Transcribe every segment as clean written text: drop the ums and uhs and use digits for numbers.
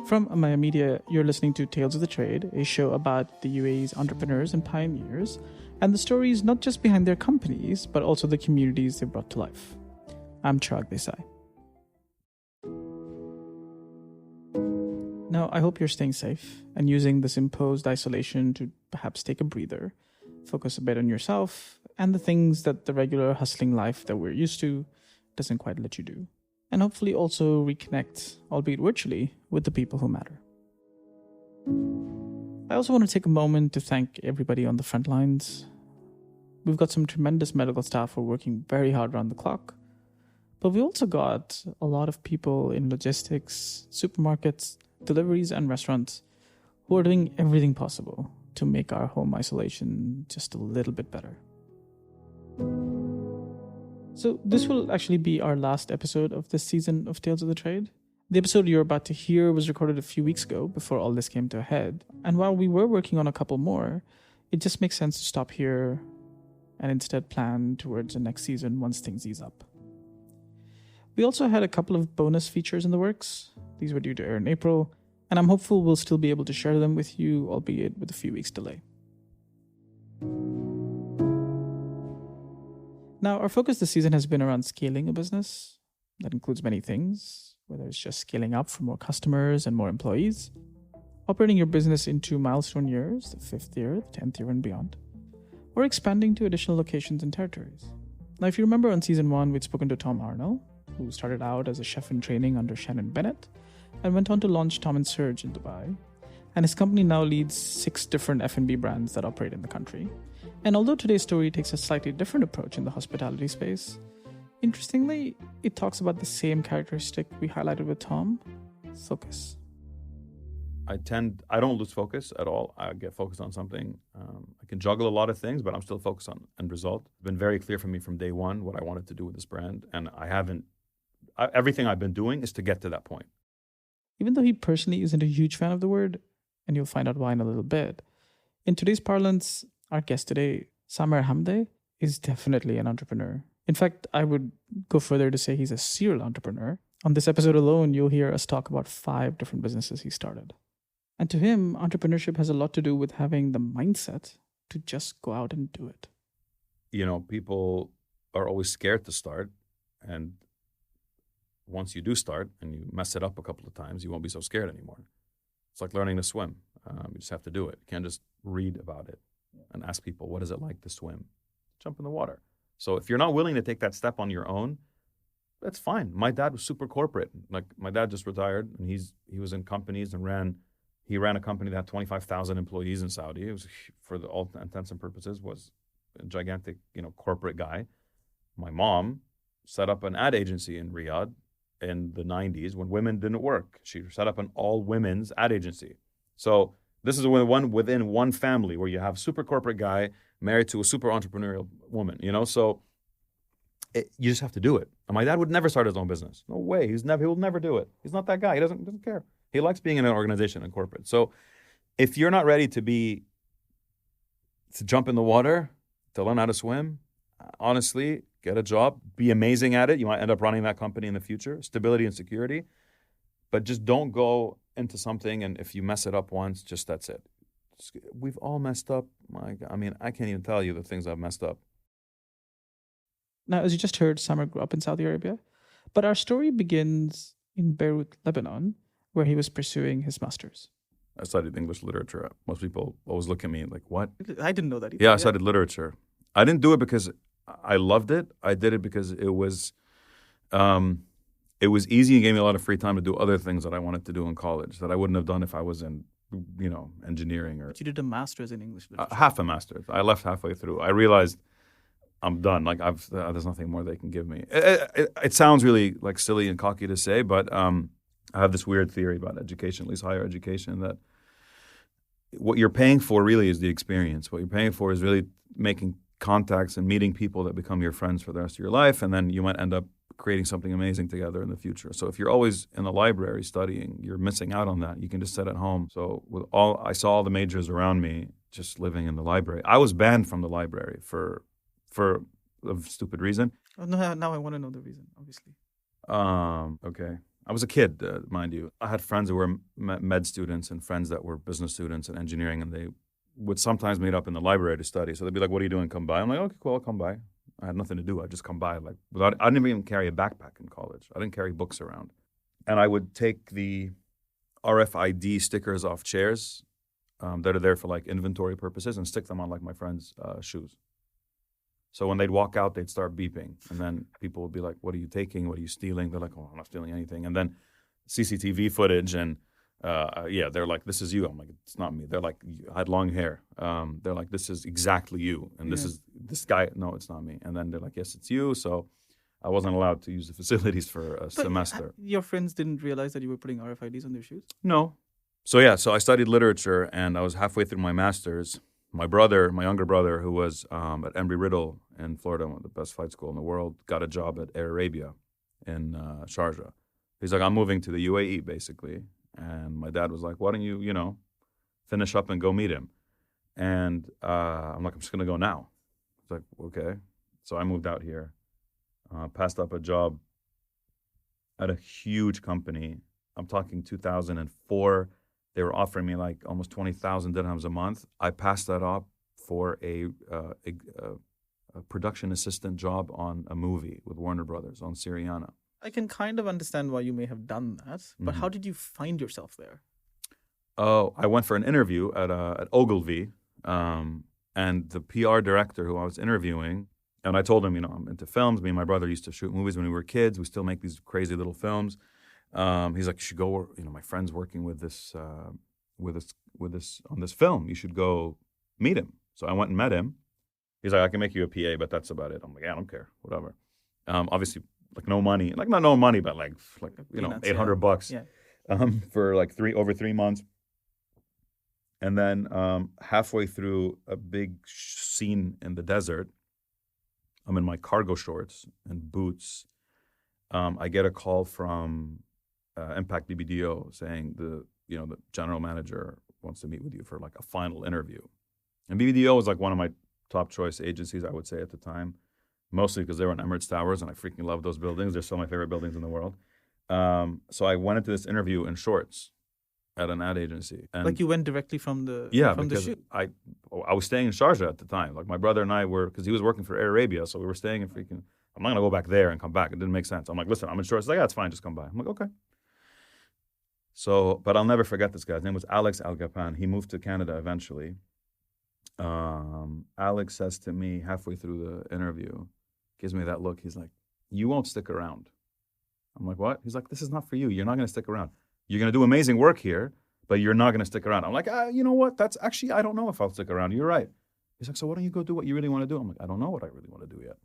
From Amaya Media, you're listening to Tales of the Trade, a show about the UAE's entrepreneurs and pioneers, and the stories not just behind their companies, but also the communities they brought to life. I'm Chirag Desai. Now, I hope you're staying safe and using this imposed isolation to perhaps take a breather, focus a bit on yourself and the things that the regular hustling life that we're used to doesn't quite let you do. And hopefully also reconnect, albeit virtually, with the people who matter. I also want to take a moment to thank everybody on the front lines. We've got some tremendous medical staff who are working very hard around the clock, but we also got a lot of people in logistics, supermarkets, deliveries, and restaurants who are doing everything possible to make our home isolation just a little bit better. So this will actually be our last episode of this season of Tales of the Trade. The episode you're about to hear was recorded a few weeks ago before all this came to a head. And while we were working on a couple more, it just makes sense to stop here and instead plan towards the next season once things ease up. We also had a couple of bonus features in the works. These were due to air in April, and I'm hopeful we'll still be able to share them with you, albeit with a few weeks delay. Now, our focus this season has been around scaling a business. That includes many things, whether it's just scaling up for more customers and more employees, operating your business into milestone years, the 5th year, the 10th year, and beyond, or expanding to additional locations and territories. Now, if you remember on season 1, we'd spoken to Tom Arnold, who started out as a chef in training under Shannon Bennett and went on to launch Tom & Serge in Dubai. And his company now leads 6 different F&B brands that operate in the country. And although today's story takes a slightly different approach in the hospitality space, interestingly, it talks about the same characteristic we highlighted with Tom: focus. I don't lose focus at all. I get focused on something. I can juggle a lot of things, but I'm still focused on end result. It's been very clear for me from day one what I wanted to do with this brand. And everything I've been doing is to get to that point. Even though he personally isn't a huge fan of the word, and you'll find out why in a little bit, in today's parlance, our guest today, Samer Hamadeh, is definitely an entrepreneur. In fact, I would go further to say he's a serial entrepreneur. On this episode alone, you'll hear us talk about 5 different businesses he started. And to him, entrepreneurship has a lot to do with having the mindset to just go out and do it. You know, people are always scared to start. And once you do start and you mess it up a couple of times, you won't be so scared anymore. It's like learning to swim. You just have to do it. You can't just read about it and ask people, what is it like to swim? Jump in the water. So if you're not willing to take that step on your own, that's fine. My dad was super corporate. Like, my dad just retired, and he was in companies and he ran a company that had 25,000 employees in Saudi. It was, for all intents and purposes, was a gigantic, corporate guy. My mom set up an ad agency in Riyadh in the 90s when women didn't work. She set up an all-women's ad agency. So this is within one family where you have a super corporate guy married to a super entrepreneurial woman, So you just have to do it. And my dad would never start his own business. No way. He will never do it. He's not that guy. He doesn't care. He likes being in an organization and corporate. So if you're not ready to jump in the water, to learn how to swim, honestly, get a job, be amazing at it. You might end up running that company in the future, stability and security. But just don't go into something, and if you mess it up once, just that's it. We've all messed up. I can't even tell you the things I've messed up. Now, as you just heard, Samer grew up in Saudi Arabia, but our story begins in Beirut, Lebanon, where he was pursuing his master's. I studied English literature. Most people always look at me like, what? I didn't know that either. Yeah, I studied literature. I didn't do it because I loved it. I did it because it was easy and gave me a lot of free time to do other things that I wanted to do in college that I wouldn't have done if I was in, engineering. But you did a master's in English literature. Half a master's. I left halfway through. I realized I'm done. Like, there's nothing more they can give me. It sounds really like silly and cocky to say, but I have this weird theory about education, at least higher education, that what you're paying for really is the experience. What you're paying for is really making contacts and meeting people that become your friends for the rest of your life, and then you might end up creating something amazing together in the future. So if you're always in the library studying, you're missing out on that. You can just sit at home. So I saw all the majors around me just living in the library. I was banned from the library for a stupid reason. Oh, no, now I want to know the reason, obviously. Okay. I was a kid, mind you. I had friends who were med students and friends that were business students and engineering, and they would sometimes meet up in the library to study. So they'd be like, "What are you doing? Come by." I'm like, "Okay, cool, I'll come by." I had nothing to do. I'd just come by. I didn't even carry a backpack in college. I didn't carry books around. And I would take the RFID stickers off chairs that are there for like inventory purposes and stick them on like my friends' shoes. So when they'd walk out, they'd start beeping. And then people would be like, "What are you taking? What are you stealing?" They're like, "Oh, I'm not stealing anything." And then CCTV footage and they're like, "This is you." I'm like, "It's not me." They're like, "I had long hair." They're like, "This is exactly you." And this is this guy. No, it's not me. And then they're like, "Yes, it's you." So I wasn't allowed to use the facilities for a semester. Your friends didn't realize that you were putting RFIDs on their shoes? No. So I studied literature, and I was halfway through my master's. My younger brother, who was at Embry-Riddle in Florida, one of the best flight school in the world, got a job at Air Arabia in Sharjah. He's like, "I'm moving to the UAE, basically." And my dad was like, "Why don't you, finish up and go meet him?" And I'm like, "I'm just going to go now." He's like, "Okay." So I moved out here, passed up a job at a huge company. I'm talking 2004. They were offering me like almost 20,000 dirhams a month. I passed that up for a production assistant job on a movie with Warner Brothers on Syriana. I can kind of understand why you may have done that, but how did you find yourself there? Oh, I went for an interview at Ogilvy, and the PR director who I was interviewing, and I told him, I'm into films. Me and my brother used to shoot movies when we were kids. We still make these crazy little films. He's like, "You should go. My friend's working with this on this film. You should go meet him." So I went and met him. He's like, "I can make you a PA, but that's about it." I'm like, "Yeah, I don't care, whatever." Obviously, like no money, like not no money, but like peanuts, $800 for like over 3 months. And then halfway through a big scene in the desert, I'm in my cargo shorts and boots. I get a call from Impact BBDO saying the general manager wants to meet with you for like a final interview. And BBDO was like one of my top choice agencies, I would say at the time, mostly because they were in Emirates Towers, and I freaking love those buildings. They're still my favorite buildings in the world. So I went into this interview in shorts at an ad agency. And like you went directly from the because the shoot? I was staying in Sharjah at the time. Like my brother and I were, because he was working for Air Arabia, so we were staying in freaking, I'm not going to go back there and come back. It didn't make sense. I'm like, "Listen, I'm in shorts." He's like, "Yeah, it's fine, just come by." I'm like, "Okay." So, but I'll never forget this guy. His name was Alex Al-Gapan. He moved to Canada eventually. Alex says to me halfway through the interview, gives me that look. He's like, "You won't stick around." I'm like, "What?" He's like, "This is not for you. You're not going to stick around. You're going to do amazing work here, but you're not going to stick around." I'm like, "You know what? That's actually, I don't know if I'll stick around. You're right." He's like, "So why don't you go do what you really want to do?" I'm like, "I don't know what I really want to do yet."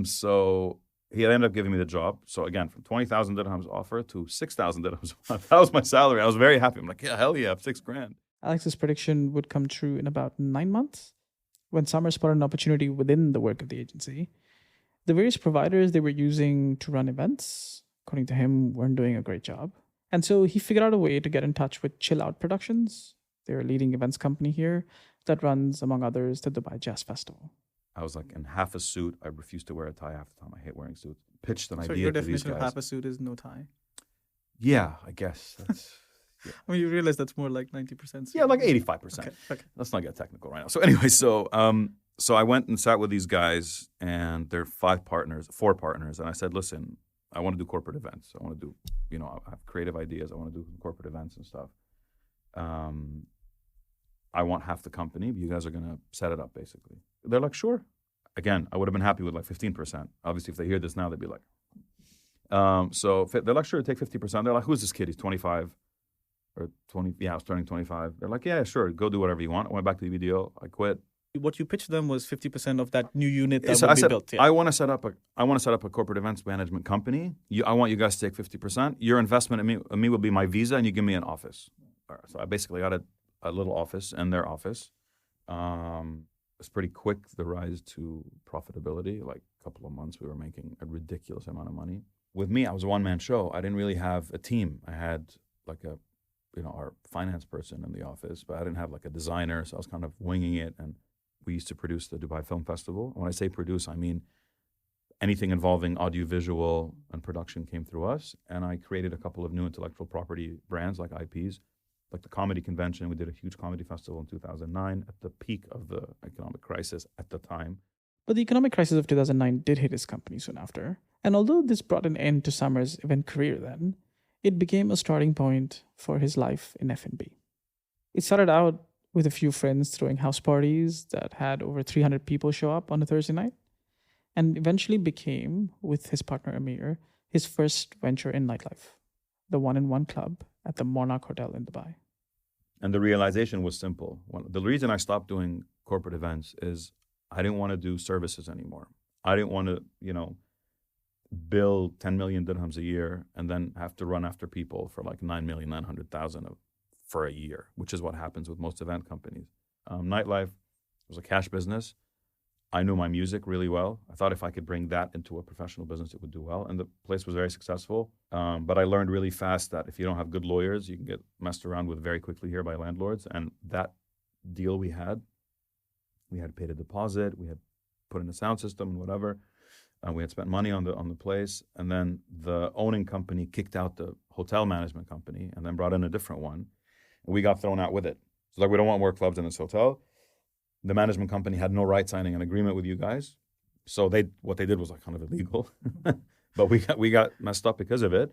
So he ended up giving me the job. So again, from 20,000 dirhams offer to 6,000 dirhams a month. That was my salary. I was very happy. I'm like, "Yeah, hell yeah, $6,000. Alex's prediction would come true in about 9 months. When Samer spotted an opportunity within the work of the agency, the various providers they were using to run events, according to him, weren't doing a great job. And so he figured out a way to get in touch with Chill Out Productions. They're a leading events company here that runs, among others, the Dubai Jazz Festival. I was like in half a suit. I refused to wear a tie half the time. I hate wearing suits. Pitched an So idea your to these definition of guys. half a suit is no tie? Yeah, I guess. That's, yeah. I mean, you realize that's more like 90%. Yeah, like 85%. Okay. Let's not get technical right now. So anyway, so I went and sat with these guys, and they're 4 partners. And I said, "Listen, I want to do corporate events. I want to do, I have creative ideas. I want to do corporate events and stuff. I want half the company, but you guys are going to set it up, basically." They're like, "Sure." Again, I would have been happy with like 15%. Obviously, if they hear this now, they'd be like, so they're like, "Sure, take 50%. They're like, "Who's this kid? He's 25 or 20. Yeah, I was turning 25. They're like, "Yeah, sure, go do whatever you want." I went back to the BDO. I quit. What you pitched them was 50% of that new unit that So would I be said, built. Yeah. I want to set up a corporate events management company. I want you guys to take 50%. Your investment in me will be my visa, and you give me an office. So I basically got a little office in their office. It's pretty quick, the rise to profitability. Like a couple of months, we were making a ridiculous amount of money. With me, I was a one-man show. I didn't really have a team. I had like our finance person in the office, but I didn't have like a designer, so I was kind of winging it. And we used to produce the Dubai Film Festival. When I say produce, I mean anything involving audiovisual and production came through us. And I created a couple of new intellectual property brands like IPs, like the comedy convention. We did a huge comedy festival in 2009 at the peak of the economic crisis at the time. But the economic crisis of 2009 did hit his company soon after. And although this brought an end to Samer's event career then, it became a starting point for his life in F&B. It started out with a few friends throwing house parties that had over 300 people show up on a Thursday night, and eventually became, with his partner Amir, his first venture in nightlife, the 1-in-1 club at the Monarch Hotel in Dubai. And the realization was simple. The reason I stopped doing corporate events is I didn't want to do services anymore. I didn't want to, bill 10 million dirhams a year and then have to run after people for like 9,900,000 for a year, which is what happens with most event companies. Nightlife was a cash business. I knew my music really well. I thought if I could bring that into a professional business, it would do well. And the place was very successful. But I learned really fast that if you don't have good lawyers, you can get messed around with very quickly here by landlords. And that deal we had paid a deposit, we had put in a sound system and whatever. We had spent money on the place. And then the owning company kicked out the hotel management company and then brought in a different one. And we got thrown out with it. So like, we don't want more clubs in this hotel. The management company had no right signing an agreement with you guys. So what they did was like kind of illegal. But we got messed up because of it.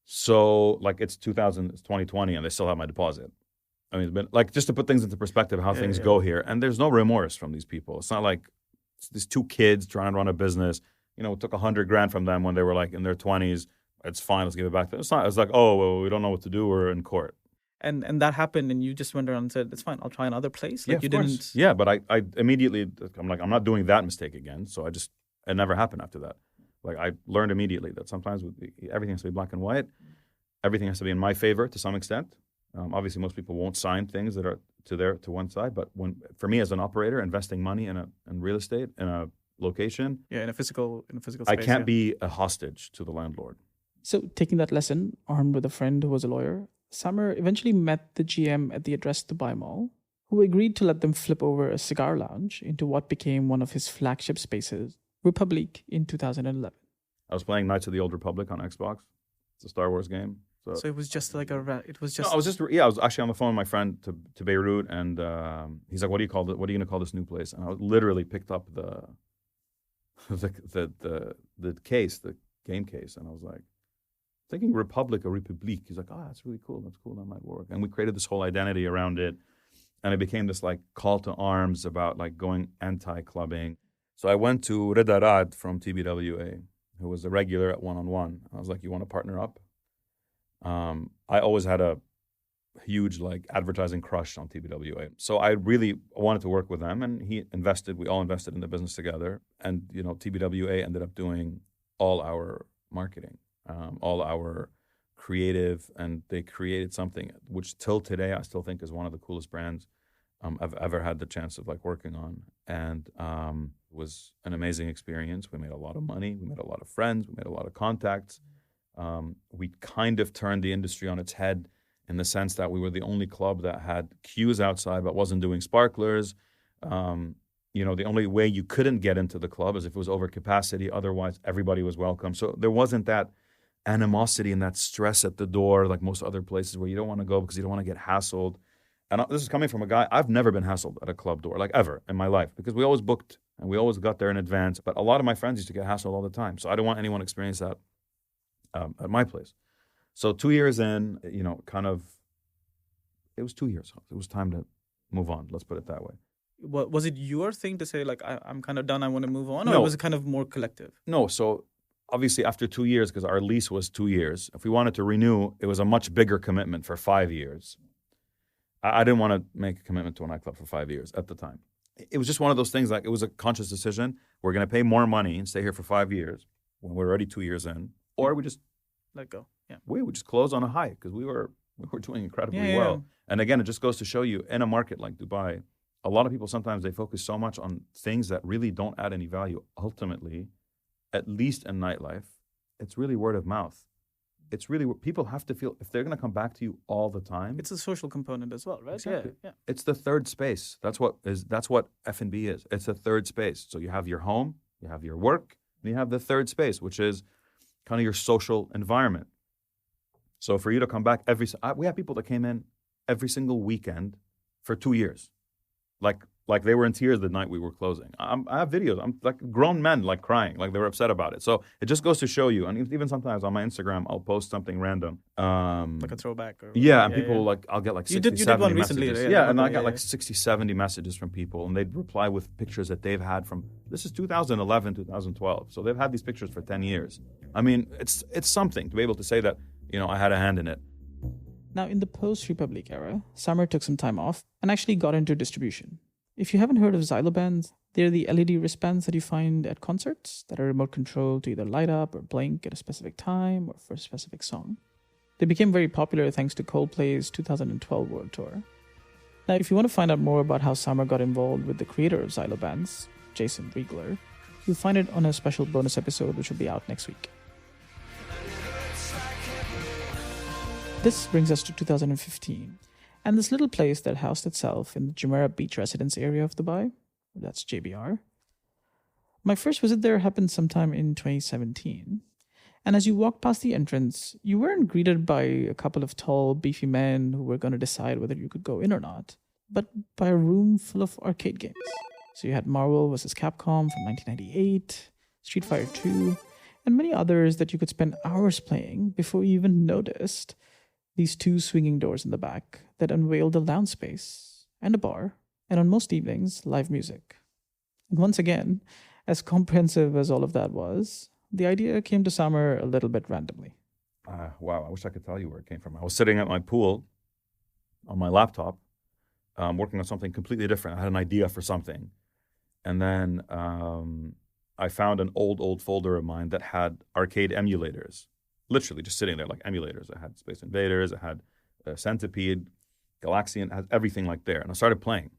So like it's 2020 and they still have my deposit. I mean, it's been like, just to put things into perspective, how things go here. And there's no remorse from these people. It's not like it's these two kids trying to run a business. We took $100,000 from them when they were like in their 20s. It's fine, let's give it back to them. It's not. It's like, oh, well, we don't know what to do. We're in court. And that happened, and you just went around and said, it's fine, I'll try another place? Like, yeah, you didn't. Yeah, but I immediately, I'm like, I'm not doing that mistake again. So it never happened after that. Like, I learned immediately that sometimes everything has to be black and white. Everything has to be in my favor to some extent. Obviously, most people won't sign things that are to one side. But for me as an operator, investing money in real estate, in a location. Yeah, in a physical space. I can't be a hostage to the landlord. So taking that lesson, armed with a friend who was a lawyer, Samer eventually met the GM at the Address Dubai Mall, who agreed to let them flip over a cigar lounge into what became one of his flagship spaces, Republique, in 2011. I was playing Knights of the Old Republic on Xbox. It's a Star Wars game. So it was just like it was just... No, I was actually on the phone with my friend to Beirut, and he's like, what are you going to call this new place? And I literally picked up the case, the game case, and I was like, thinking Republic or Republique. He's like, oh, that's really cool. That's cool. That might work. And we created this whole identity around it. And it became this like call to arms about like going anti-clubbing. So I went to Rida Rad from TBWA, who was a regular at 1-on-1. I was like, you want to partner up? I always had a huge like advertising crush on TBWA. So I really wanted to work with them. And we all invested in the business together. And, TBWA ended up doing all our marketing. All our creative, and they created something which till today I still think is one of the coolest brands I've ever had the chance of like working on, and it was an amazing experience. We made a lot of money, we made a lot of friends, we made a lot of contacts. We kind of turned the industry on its head in the sense that we were the only club that had queues outside but wasn't doing sparklers. The only way you couldn't get into the club is if it was over capacity. Otherwise, everybody was welcome. So there wasn't that animosity and that stress at the door like most other places where you don't want to go because you don't want to get hassled. And this is coming from a guy, I've never been hassled at a club door, like ever in my life, because we always booked and we always got there in advance. But a lot of my friends used to get hassled all the time. So I don't want anyone to experience that at my place. So 2 years in, it was 2 years. It was time to move on. Let's put it that way. Was it your thing to say, like, I'm kind of done, I want to move on? Or No. was it kind of more collective? No, so obviously after 2 years, because our lease was 2 years, if we wanted to renew, it was a much bigger commitment for 5 years. I didn't want to make a commitment to a nightclub for 5 years at the time. It was just one of those things, like it was a conscious decision. We're going to pay more money and stay here for 5 years when we're already 2 years in, or we just let go. Yeah, we would just close on a high because we were doing incredibly well. Yeah. And again, it just goes to show you, in a market like Dubai, a lot of people sometimes they focus so much on things that really don't add any value. Ultimately, at least in nightlife, it's really word of mouth. It's really what people have to feel if they're going to come back to you all the time. It's a social component as well, right? Exactly. Yeah. It's the third space. That's what F&B is. It's a third space. So you have your home, you have your work, And you have the third space, which is kind of your social environment. So for you to come back we have people that came in every single weekend for 2 years. Like they were in tears the night we were closing. I have videos. I'm like grown men like crying, like they were upset about it. So it just goes to show you. And even sometimes on my Instagram, I'll post something random. Like a throwback. People like, I'll get like 60, you 70 did one messages. recently. And I got like 60, 70 messages from people. And they'd reply with pictures that they've had from, this is 2011, 2012. So they've had these pictures for 10 years. I mean, it's something to be able to say that, I had a hand in it. Now, in the post-Republique era, Samer took some time off and actually got into distribution. If you haven't heard of Xylo bands, they're the LED wristbands that you find at concerts that are remote controlled to either light up or blink at a specific time or for a specific song. They became very popular thanks to Coldplay's 2012 World Tour. Now, if you want to find out more about how Samer got involved with the creator of Xylo bands, Jason Riegler, you'll find it on a special bonus episode which will be out next week. This brings us to 2015. And this little place that housed itself in the Jumeirah Beach residence area of Dubai, that's JBR. My first visit there happened sometime in 2017. And as you walked past the entrance, you weren't greeted by a couple of tall, beefy men who were going to decide whether you could go in or not, but by a room full of arcade games. So you had Marvel vs. Capcom from 1998, Street Fighter 2, and many others that you could spend hours playing before you even noticed these two swinging doors in the back that unveiled a lounge space and a bar, and on most evenings, live music. And once again, as comprehensive as all of that was, the idea came to Samer a little bit randomly. Wow, I wish I could tell you where it came from. I was sitting at my pool on my laptop, working on something completely different. I had an idea for something. And then I found an old folder of mine that had arcade emulators. Literally just sitting there like emulators. I had Space Invaders, I had Centipede, Galaxian, I had everything like there. And I started playing.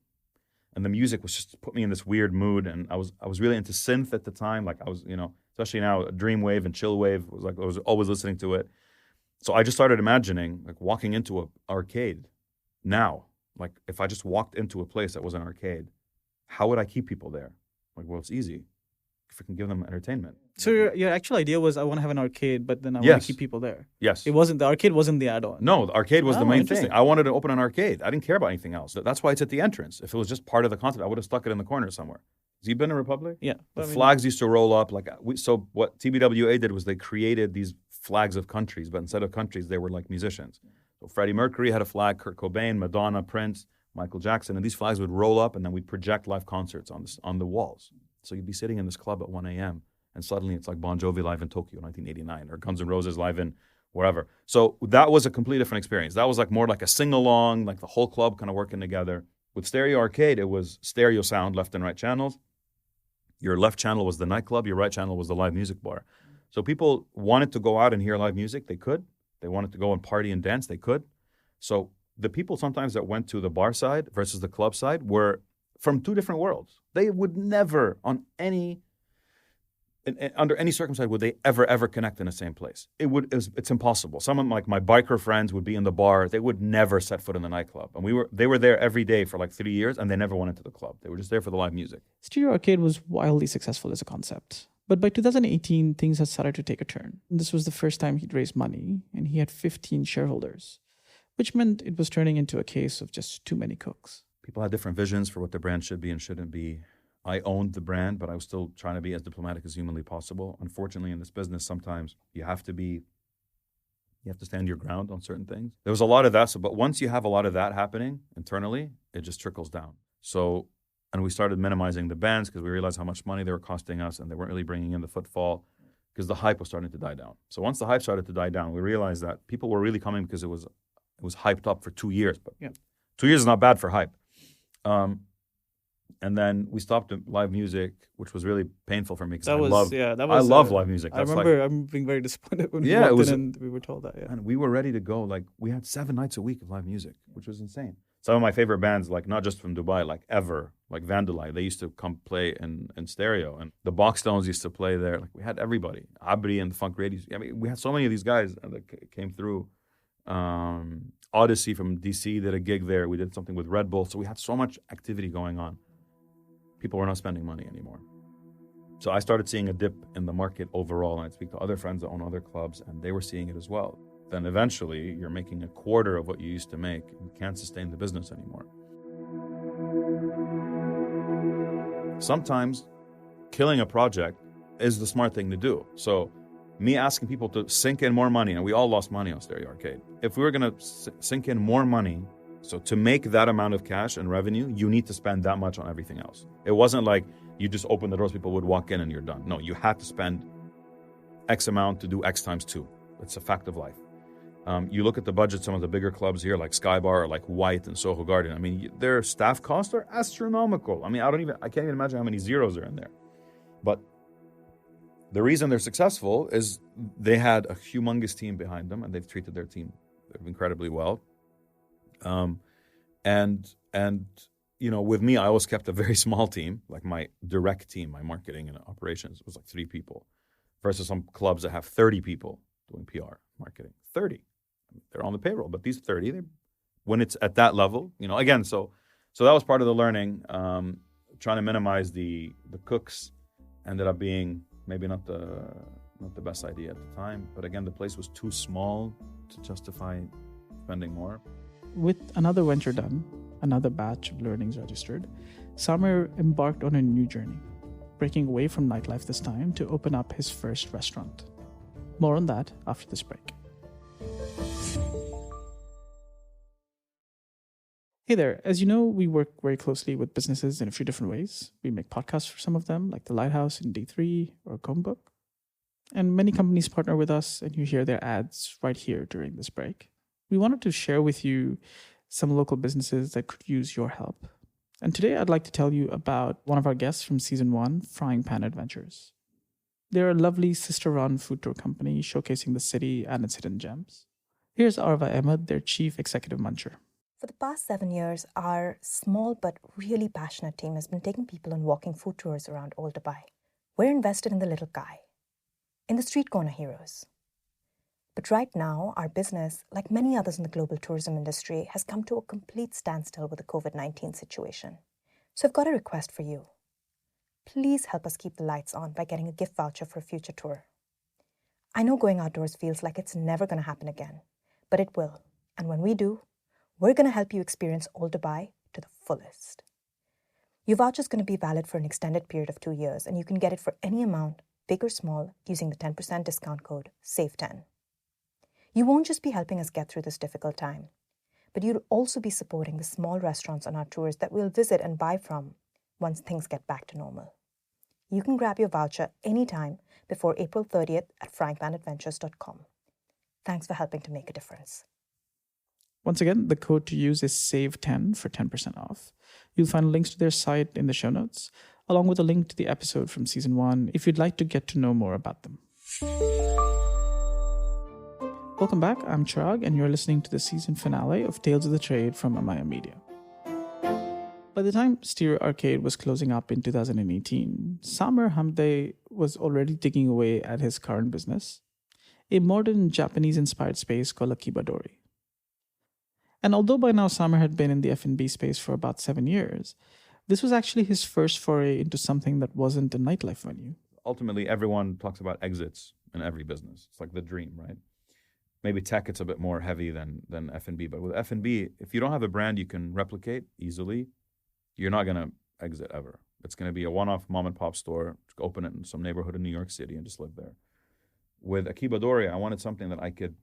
And the music was just put me in this weird mood. And I was really into synth at the time. Like I was, especially now, Dreamwave and Chillwave was like I was always listening to it. So I just started imagining like walking into an arcade now. Like if I just walked into a place that was an arcade, how would I keep people there? Like, well, it's easy. If I can give them entertainment. So your actual idea was I want to have an arcade, but then I want to keep people there. Yes. The arcade wasn't the add-on. No, the arcade was the main thing. I wanted to open an arcade. I didn't care about anything else. That's why it's at the entrance. If it was just part of the concept, I would have stuck it in the corner somewhere. Has he been in Republique? Yeah. The flags used to roll up. So what TBWA did was they created these flags of countries, but instead of countries, they were like musicians. So Freddie Mercury had a flag, Kurt Cobain, Madonna, Prince, Michael Jackson, and these flags would roll up, and then we'd project live concerts on the walls. So you'd be sitting in this club at 1 a.m., and suddenly it's like Bon Jovi live in Tokyo, 1989, or Guns N' Roses live in wherever. So that was a completely different experience. That was like more like a sing-along, like the whole club kind of working together. With Stereo Arcade, it was stereo sound, left and right channels. Your left channel was the nightclub. Your right channel was the live music bar. So people wanted to go out and hear live music. They could. They wanted to go and party and dance. They could. So the people sometimes that went to the bar side versus the club side were from two different worlds. They would never under any circumstance would they ever connect in the same place. It's impossible. Someone like my biker friends would be in the bar. They would never set foot in the nightclub. And they were there every day for like 3 years, and they never went into the club. They were just there for the live music. Stereo Arcade was wildly successful as a concept. But by 2018, things had started to take a turn. This was the first time he'd raised money, and he had 15 shareholders, which meant it was turning into a case of just too many cooks. People had different visions for what the brand should be and shouldn't be. I owned the brand, but I was still trying to be as diplomatic as humanly possible. Unfortunately, in this business, sometimes you have to stand your ground on certain things. There was a lot of that, but once you have a lot of that happening internally, it just trickles down. So, and we started minimizing the bands because we realized how much money they were costing us, and they weren't really bringing in the footfall because the hype was starting to die down. So once the hype started to die down, we realized that people were really coming because it was hyped up for 2 years. But 2 years is not bad for hype. And then we stopped live music, which was really painful for me because I love live music. I remember I'm being very disappointed when we walked in and we were told that. Yeah. And we were ready to go. Like we had 7 nights a week of live music, which was insane. Some of my favorite bands, like not just from Dubai, like ever, like Vandalite, they used to come play in stereo. And the Box Stones used to play there. Like we had everybody. Abri and the Funk Radio. I mean, we had so many of these guys that came through. Odyssey from DC did a gig there. We did something with Red Bull. So we had so much activity going on. People were not spending money anymore. So I started seeing a dip in the market overall, and I'd speak to other friends that own other clubs, and they were seeing it as well. Then eventually, you're making a quarter of what you used to make, and you can't sustain the business anymore. Sometimes, killing a project is the smart thing to do. So me asking people to sink in more money, and we all lost money on Stereo Arcade. If we were going to sink in more money, so to make that amount of cash and revenue, you need to spend that much on everything else. It wasn't like you just open the doors, people would walk in and you're done. No, you had to spend X amount to do X times 2. It's a fact of life. You look at the budget, some of the bigger clubs here, like Skybar or like White and Soho Garden. I mean, their staff costs are astronomical. I mean, I can't even imagine how many zeros are in there. But the reason they're successful is they had a humongous team behind them, and they've treated their team incredibly well. And you know, with me, I always kept a very small team. Like my direct team, my marketing and operations was like 3 people, versus some clubs that have 30 people doing PR, marketing. 30, they're on the payroll, but these 30, when it's at that level, you know, again, so that was part of the learning. Trying to minimize the cooks ended up being maybe not the best idea at the time, but again, the place was too small to justify spending more. With another venture done, another batch of learnings registered, Samer embarked on a new journey, breaking away from nightlife this time to open up his first restaurant. More on that after this break. Hey there, as you know, we work very closely with businesses in a few different ways. We make podcasts for some of them, like The Lighthouse in D3 or Comebook. And many companies partner with us, and you hear their ads right here during this break. We wanted to share with you some local businesses that could use your help. And today I'd like to tell you about one of our guests from Season 1, Frying Pan Adventures. They're a lovely sister-run food tour company showcasing the city and its hidden gems. Here's Arva Ahmed, their chief executive muncher. For the past 7 years, our small but really passionate team has been taking people on walking food tours around Old Dubai. We're invested in the little guy, in the street corner heroes. But right now, our business, like many others in the global tourism industry, has come to a complete standstill with the COVID-19 situation. So I've got a request for you. Please help us keep the lights on by getting a gift voucher for a future tour. I know going outdoors feels like it's never going to happen again, but it will. And when we do, we're going to help you experience Old Dubai to the fullest. Your voucher is going to be valid for an extended period of 2 years, and you can get it for any amount, big or small, using the 10% discount code SAVE10. You won't just be helping us get through this difficult time, but you'll also be supporting the small restaurants on our tours that we'll visit and buy from once things get back to normal. You can grab your voucher anytime before April 30th at fryingpanadventures.com. Thanks for helping to make a difference. Once again, the code to use is SAVE10 for 10% off. You'll find links to their site in the show notes, along with a link to the episode from Season 1 if you'd like to get to know more about them. Welcome back, I'm Chirag, and you're listening to the season finale of Tales of the Trade from Amaya Media. By the time Stereo Arcade was closing up in 2018, Samer Hamadeh was already digging away at his current business, a modern Japanese-inspired space called Akiba Dori. And although by now Samer had been in the F&B space for about 7 years, this was actually his first foray into something that wasn't a nightlife venue. Ultimately, everyone talks about exits in every business. It's like the dream, right? Maybe tech, it's a bit more heavy than F&B. But with F&B, if you don't have a brand you can replicate easily, you're not going to exit ever. It's going to be a one-off mom-and-pop store, open it in some neighborhood in New York City and just live there. With Akiba Dori, I wanted something that I could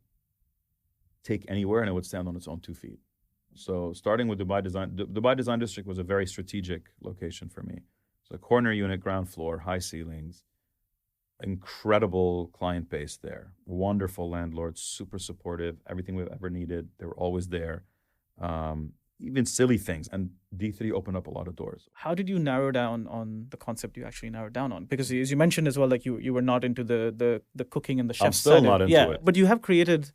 take anywhere and it would stand on its own 2 feet. So starting with Dubai Design District was a very strategic location for me. So corner unit, ground floor, high ceilings, incredible client base there, wonderful landlords, super supportive, everything we've ever needed. They were always there. Even silly things. And D3 opened up a lot of doors. How did you narrow down on the concept you actually narrowed down on? Because as you mentioned as well, like you were not into the cooking and the chef. I'm still not into it. But you have created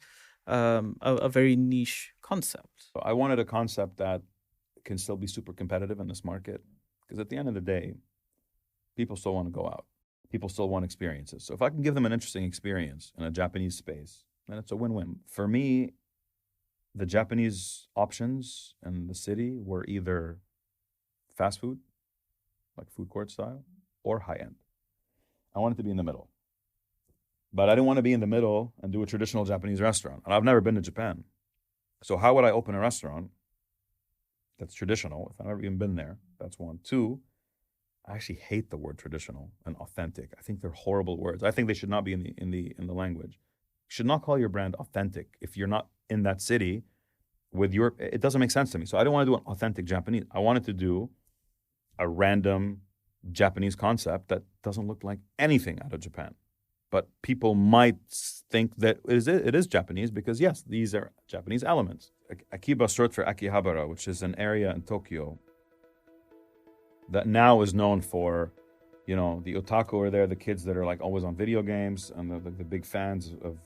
a very niche concept. So I wanted a concept that can still be super competitive in this market. Because at the end of the day, people still want to go out. People still want experiences. So if I can give them an interesting experience in a Japanese space, then it's a win-win. For me, the Japanese options in the city were either fast food, like food court style, or high-end. I wanted to be in the middle. But I didn't want to be in the middle and do a traditional Japanese restaurant. And I've never been to Japan. So how would I open a restaurant that's traditional if I've never even been there? That's one. Two, I actually hate the word traditional and authentic. I think they're horrible words. I think they should not be in the language. You should not call your brand authentic if you're not in that city with your. It doesn't make sense to me. So I don't want to do an authentic Japanese. I wanted to do a random Japanese concept that doesn't look like anything out of Japan. But people might think that it is Japanese because, yes, these are Japanese elements. Akiba short for Akihabara, which is an area in Tokyo that now is known for, the otaku are there, the kids that are like always on video games and the big fans of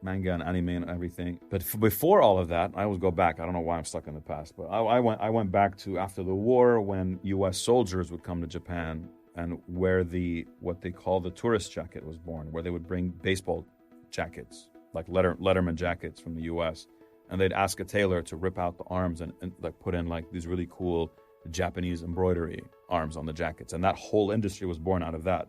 manga and anime and everything. But before all of that, I always go back. I don't know why I'm stuck in the past, but I went back to after the war when U.S. soldiers would come to Japan and where what they call the tourist jacket was born, where they would bring baseball jackets, like Letterman jackets from the U.S., and they'd ask a tailor to rip out the arms and like put in like these really cool Japanese embroidery arms on the jackets. And that whole industry was born out of that.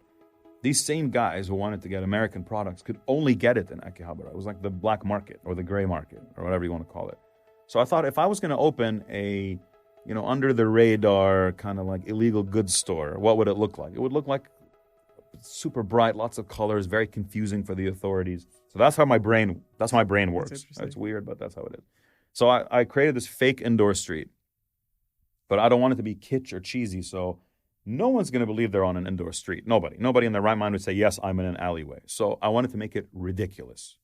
These same guys who wanted to get American products could only get it in Akihabara. It was like the black market or the gray market or whatever you want to call it. So I thought if I was going to open a under the radar kind of like illegal goods store, what would it look like? It would look like super bright, lots of colors, very confusing for the authorities. So that's how my brain works. It's weird, but that's how it is. So I created this fake indoor street, but I don't want it to be kitsch or cheesy. So no one's going to believe they're on an indoor street. Nobody in their right mind would say, yes, I'm in an alleyway. So I wanted to make it ridiculous,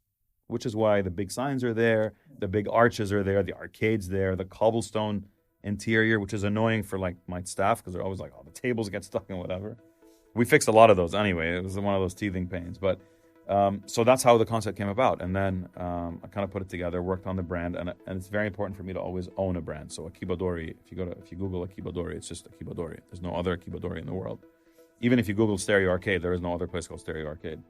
which is why the big signs are there, the big arches are there, the arcade's there, the cobblestone interior, which is annoying for like my staff because they're always like, oh, the tables get stuck and whatever. We fixed a lot of those anyway. It was one of those teething pains. But so that's how the concept came about. And then I kind of put it together, worked on the brand, and it's very important for me to always own a brand. So Akiba Dori, if you Google Akiba Dori, it's just Akiba Dori. There's no other Akiba Dori in the world. Even if you Google Stereo Arcade, there is no other place called Stereo Arcade.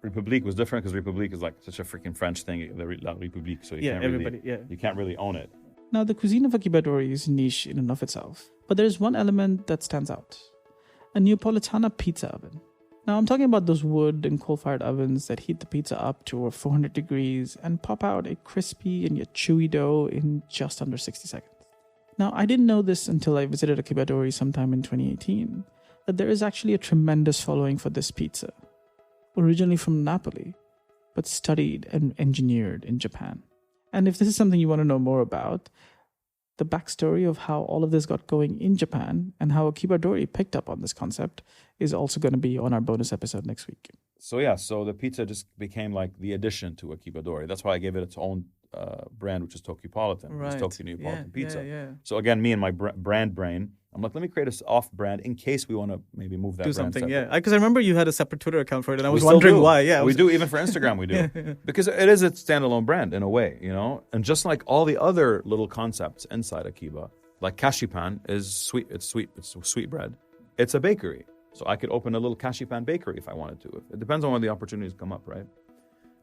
Republique was different because Republique is like such a freaking French thing, La République. So you can't really own it. Now, the cuisine of Akiba Dori is niche in and of itself, but there is one element that stands out. A Neapolitana pizza oven. Now, I'm talking about those wood and coal-fired ovens that heat the pizza up to over 400 degrees and pop out a crispy and yet chewy dough in just under 60 seconds. Now, I didn't know this until I visited Akiba Dori sometime in 2018, that there is actually a tremendous following for this pizza. Originally from Napoli, but studied and engineered in Japan. And if this is something you want to know more about, the backstory of how all of this got going in Japan and how Akiba Dori picked up on this concept is also going to be on our bonus episode next week. So the pizza just became like the addition to Akiba Dori. That's why I gave it its own brand, which is Tokyopolitan. Right. It's Tokyo Neapolitan Pizza. Yeah. So again, me and my brand brain, I'm like, let me create a off-brand in case we want to maybe move that do brand something, separate. Because I remember you had a separate Twitter account for it, and I was wondering why. Yeah, we do. Even for Instagram, we do. Because it is a standalone brand in a way, And just like all the other little concepts inside Akiba, like Kashipan is sweet. It's sweet bread. It's a bakery. So I could open a little Kashipan bakery if I wanted to. It depends on when the opportunities come up, right?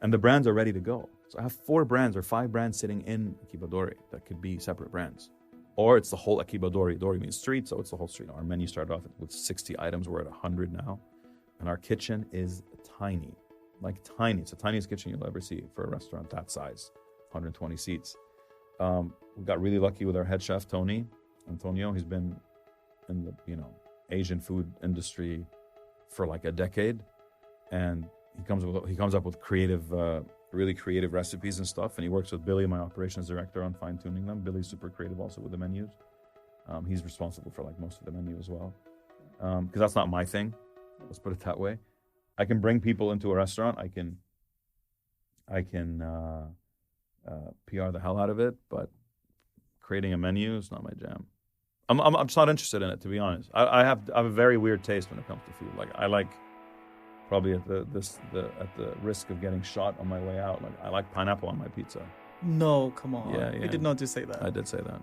And the brands are ready to go. So I have 4 brands or 5 brands sitting in Akiba Dori that could be separate brands. Or it's the whole Akiba Dori. Dori means street, so it's the whole street. Our menu started off with 60 items. We're at 100 now. And our kitchen is tiny. Like tiny. It's the tiniest kitchen you'll ever see for a restaurant that size. 120 seats. We got really lucky with our head chef, Antonio. He's been in the, Asian food industry for like a decade. And he comes up with really creative recipes and stuff. And he works with Billy, my operations director, on fine-tuning them. Billy's super creative also with the menus. He's responsible for like most of the menu as well. Because that's not my thing. Let's put it that way. I can bring people into a restaurant. I can PR the hell out of it, but creating a menu is not my jam. I'm just not interested in it, to be honest. I have a very weird taste when it comes to food. Like I like, probably at the risk of getting shot on my way out, like I like pineapple on my pizza. No, come on. Yeah. You did not just say that. I did say that.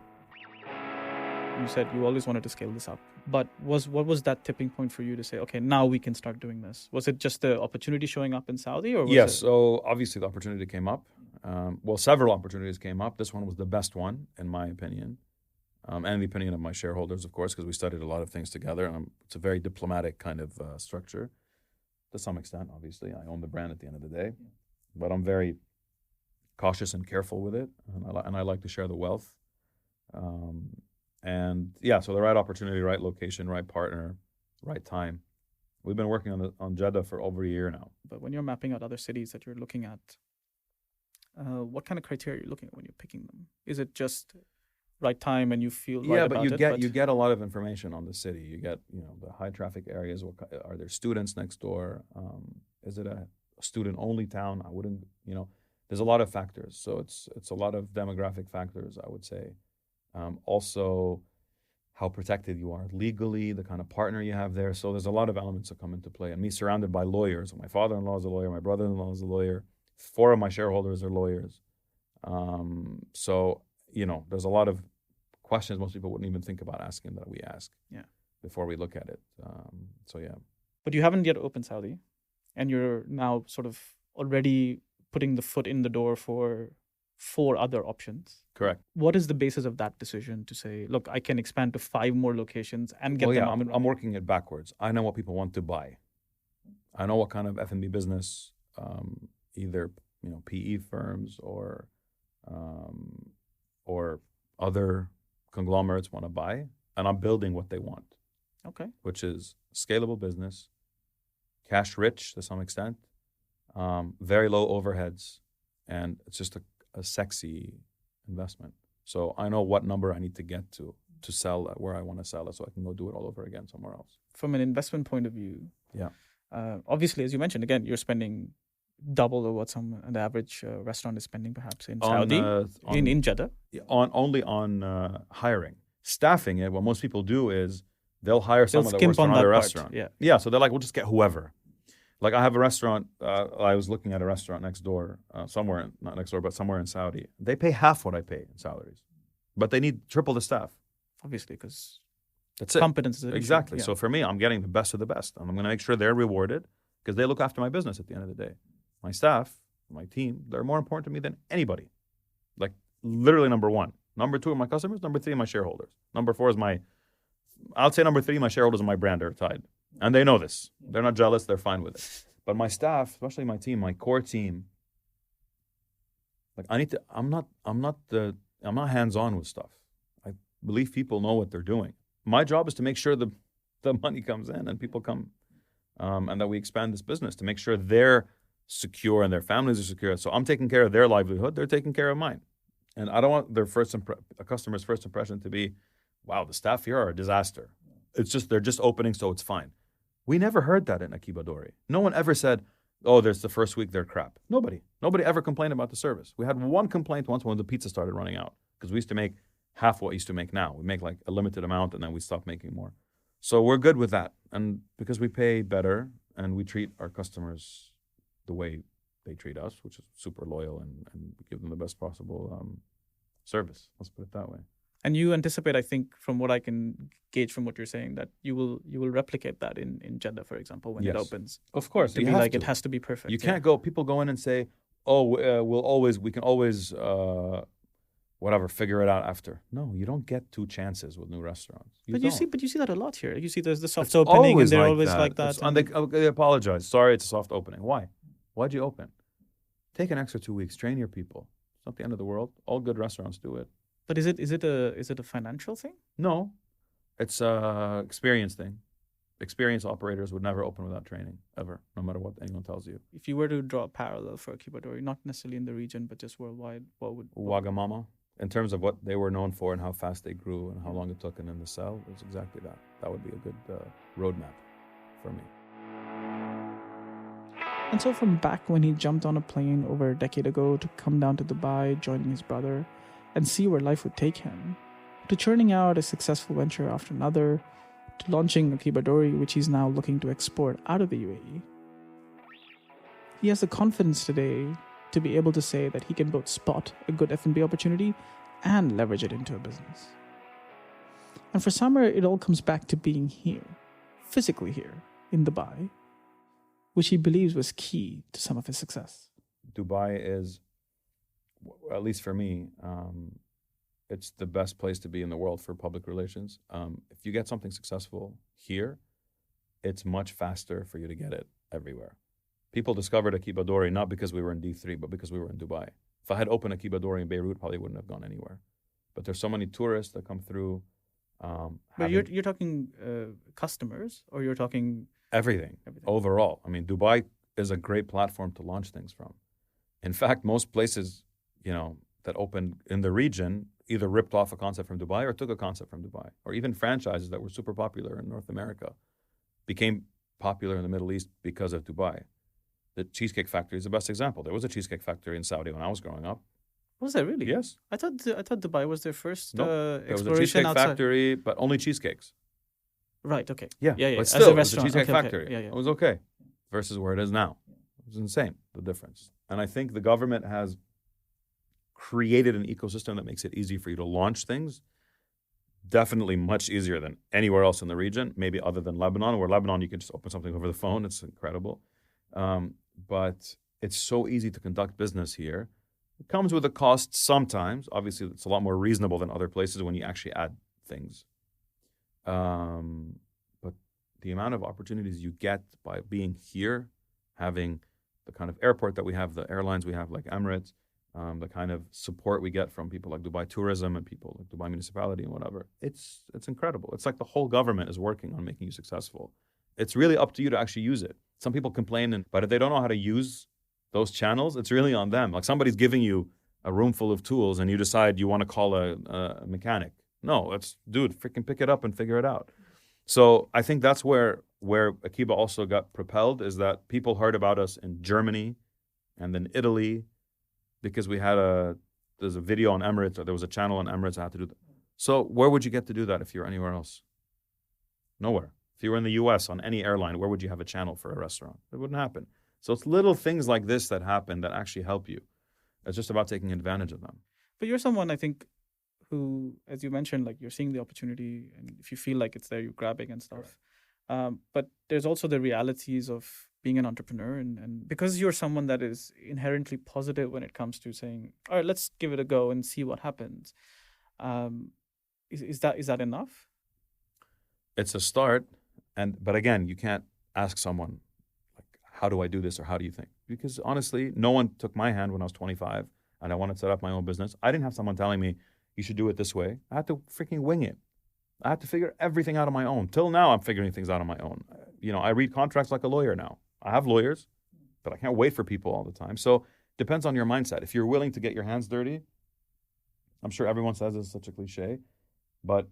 You said you always wanted to scale this up, but what was that tipping point for you to say, okay, now we can start doing this? Was it just the opportunity showing up in Saudi, or was yes? So obviously the opportunity came up. Several opportunities came up. This one was the best one, in my opinion. and the opinion of my shareholders, of course, because we studied a lot of things together. It's a very diplomatic kind of structure to some extent, obviously. I own the brand at the end of the day, but I'm very cautious and careful with it, and I like to share the wealth. So the right opportunity, right location, right partner, right time. We've been working on Jeddah for over a year now. But when you're mapping out other cities that you're looking at, what kind of criteria are you looking at when you're picking them? Is it just right time and you feel right about it? You get a lot of information on the city. You get the high traffic areas. Are there students next door? Is it a student only town? I wouldn't. There's a lot of factors. So it's a lot of demographic factors, I would say. Also, how protected you are legally, the kind of partner you have there. So there's a lot of elements that come into play. And me surrounded by lawyers. My father-in-law is a lawyer. My brother-in-law is a lawyer. 4 of my shareholders are lawyers. There's a lot of questions most people wouldn't even think about asking that we ask before we look at it. But you haven't yet opened Saudi, and you're now sort of already putting the foot in the door for 4 other options. Correct. What is the basis of that decision to say, look, I can expand to 5 more locations and get them up and running? I'm working it backwards. I know what people want to buy. I know what kind of F&B business, either PE firms or other conglomerates want to buy, and I'm building what they want. Okay. Which is scalable business, cash rich to some extent, very low overheads, and it's just a sexy investment. So I know what number I need to get to sell where I want to sell it, so I can go do it all over again somewhere else. From an investment point of view, obviously, as you mentioned, again, you're spending double of what an average restaurant is spending perhaps in Saudi, in Jeddah. Only on hiring. Staffing it, what most people do is they'll hire someone that works for another restaurant. Yeah, so they're like, we'll just get whoever. Like I have a restaurant, I was looking at a restaurant next door, not next door, but somewhere in Saudi. They pay half what I pay in salaries, but they need triple the staff. Obviously, because that's competence is an exactly. issue. So for me, I'm getting the best of the best, and I'm going to make sure they're rewarded because they look after my business at the end of the day. My staff, my team, they're more important to me than anybody. Like literally number 1. Number 2 are my customers. Number 3 are my shareholders. Number 4 is I'll say number 3, my shareholders and my brand are tied. And they know this. They're not jealous. They're fine with it. But my staff, especially my team, my core team, like I'm not hands-on with stuff. I believe people know what they're doing. My job is to make sure the money comes in and people come, and that we expand this business to make sure they're secure and their families are secure. So I'm taking care of their livelihood. They're taking care of mine. And I don't want a customer's first impression to be, wow, the staff here are a disaster. It's just, they're just opening, so it's fine. We never heard that in Akiba Dori. No one ever said, oh, there's the first week, they're crap. Nobody ever complained about the service. We had one complaint once when the pizza started running out, because we used to make half what we used to make now. We make like a limited amount and then we stop making more. So we're good with that. And because we pay better and we treat our customers the way they treat us, which is super loyal, and give them the best possible service. Let's put it that way. And you anticipate, I think, from what I can gauge from what you're saying, that you will replicate that in Jeddah, for example, when it opens. Of course, it has to be perfect. You can't go. People go in and say, "Oh, we can always, figure it out after." No, you don't get 2 chances with new restaurants. But you see that a lot here. You see, there's the soft opening, and they're always like that. And they apologize. Sorry, it's a soft opening. Why? Why'd you open? Take an extra 2 weeks. Train your people. It's not the end of the world. All good restaurants do it. But is it a financial thing? No, it's a experience thing. Experienced operators would never open without training, ever, no matter what anyone tells you. If you were to draw a parallel for Akiba Dori, not necessarily in the region, but just worldwide, what would... Wagamama, in terms of what they were known for and how fast they grew and how long it took and then to sell, it was exactly that. That would be a good roadmap for me. And so from back when he jumped on a plane over a decade ago to come down to Dubai, joining his brother, and see where life would take him, to churning out a successful venture after another, to launching Akiba Dori, which he's now looking to export out of the UAE. He has the confidence today to be able to say that he can both spot a good F&B opportunity and leverage it into a business. And for Samer, it all comes back to being here, physically here, in Dubai, which he believes was key to some of his success. Dubai is, at least for me, it's the best place to be in the world for public relations. If you get something successful here, it's much faster for you to get it everywhere. People discovered Akiba Dori not because we were in D3, but because we were in Dubai. If I had opened Akiba Dori in Beirut, probably wouldn't have gone anywhere. But there's so many tourists that come through. But you're talking customers, or you're talking everything overall. I mean, Dubai is a great platform to launch things from. In fact, most places, that opened in the region either ripped off a concept from Dubai or took a concept from Dubai, or even franchises that were super popular in North America became popular in the Middle East because of Dubai. The Cheesecake Factory is the best example. There was a Cheesecake Factory in Saudi when I was growing up. Was there really? Yes. I thought Dubai was their first there exploration was a Cheesecake outside. Factory, but only cheesecakes. Right, okay. Yeah. But But as still, a it was a restaurant. Cheesecake Okay. Factory. Yeah. It was okay versus where it is now. It was insane, the difference. And I think the government has created an ecosystem that makes it easy for you to launch things. Definitely much easier than anywhere else in the region, maybe other than Lebanon, where Lebanon you can just open something over the phone. It's incredible. But it's so easy to conduct business here. It comes with a cost sometimes. Obviously, it's a lot more reasonable than other places when you actually add things. But the amount of opportunities you get by being here, having the kind of airport that we have, the airlines we have like Emirates, the kind of support we get from people like Dubai Tourism and people like Dubai Municipality and whatever, it's incredible. It's like the whole government is working on making you successful. It's really up to you to actually use it. Some people complain, but if they don't know how to use those channels, it's really on them. Like somebody's giving you a room full of tools and you decide you want to call a mechanic. No, dude, freaking pick it up and figure it out. So I think that's where Akiba also got propelled, is that people heard about us in Germany and then Italy, because there's a video on Emirates, or there was a channel on Emirates that had to do that. So where would you get to do that if you're anywhere else? Nowhere. If you were in the US on any airline, where would you have a channel for a restaurant? It wouldn't happen. So it's little things like this that happen that actually help you. It's just about taking advantage of them. But you're someone, I think, who, as you mentioned, like you're seeing the opportunity, and if you feel like it's there, you're grabbing and stuff. But there's also the realities of being an entrepreneur, and because you're someone that is inherently positive when it comes to saying, all right, let's give it a go and see what happens. Is that enough? It's a start, but again, you can't ask someone, like, how do I do this, or how do you think? Because honestly, no one took my hand when I was 25 and I wanted to set up my own business. I didn't have someone telling me, you should do it this way. I had to freaking wing it. I had to figure everything out on my own. Till now, I'm figuring things out on my own. I read contracts like a lawyer now. I have lawyers, but I can't wait for people all the time. So depends on your mindset. If you're willing to get your hands dirty, I'm sure everyone says it's such a cliche, but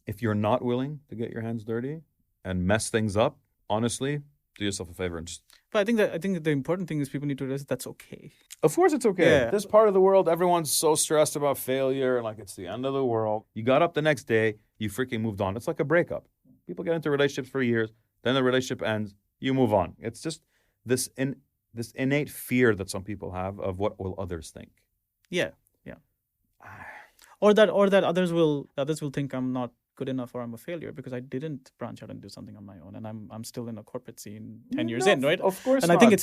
if you're not willing to get your hands dirty and mess things up, honestly, do yourself a favor and just... But I think that the important thing is people need to realize that's okay. Of course it's okay. Yeah. This part of the world, everyone's so stressed about failure and like it's the end of the world. You got up the next day, you freaking moved on. It's like a breakup. People get into relationships for years, then the relationship ends, you move on. It's just this innate fear that some people have of what will others think. Yeah. Or that others will think I'm not good enough or I'm a failure because I didn't branch out and do something on my own, and I'm still in a corporate scene 10 years in, right? Of course. And not. I think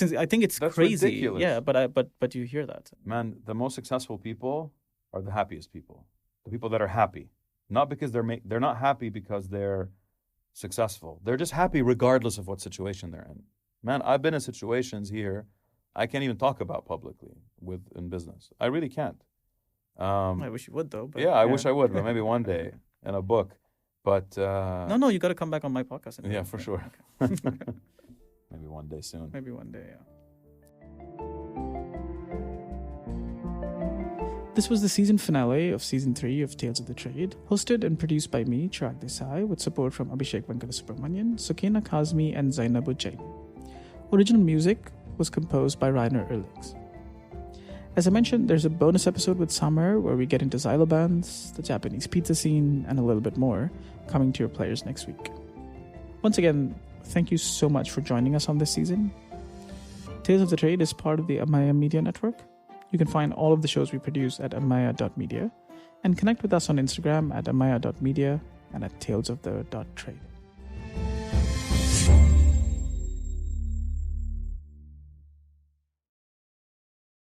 it's That's crazy. ridiculous. Yeah, but you hear that. Man, the most successful people are the happiest people. The people that are happy, not because they're not happy because they're successful. They're just happy regardless of what situation they're in. Man, I've been in situations here I can't even talk about publicly in business. I really can't. I wish you would, though. But, I wish I would, but maybe one day in a book. But no, you got to come back on my podcast. Yeah, for sure. Okay. Maybe one day soon. Maybe one day, yeah. This was the season finale of season 3 of Tales of the Trade, hosted and produced by me, Chirag Desai, with support from Abhishek Venkatasubramanian, Sukayna, Kazmi, and Zainab Ujjaini. Original music was composed by Rainer Erlings. As I mentioned, there's a bonus episode with Samer where we get into Xylo bands, the Japanese pizza scene, and a little bit more, coming to your players next week. Once again, thank you so much for joining us on this season. Tales of the Trade is part of the Amaya Media Network. You can find all of the shows we produce at amaya.media and connect with us on Instagram at amaya.media and at talesofthe.trade.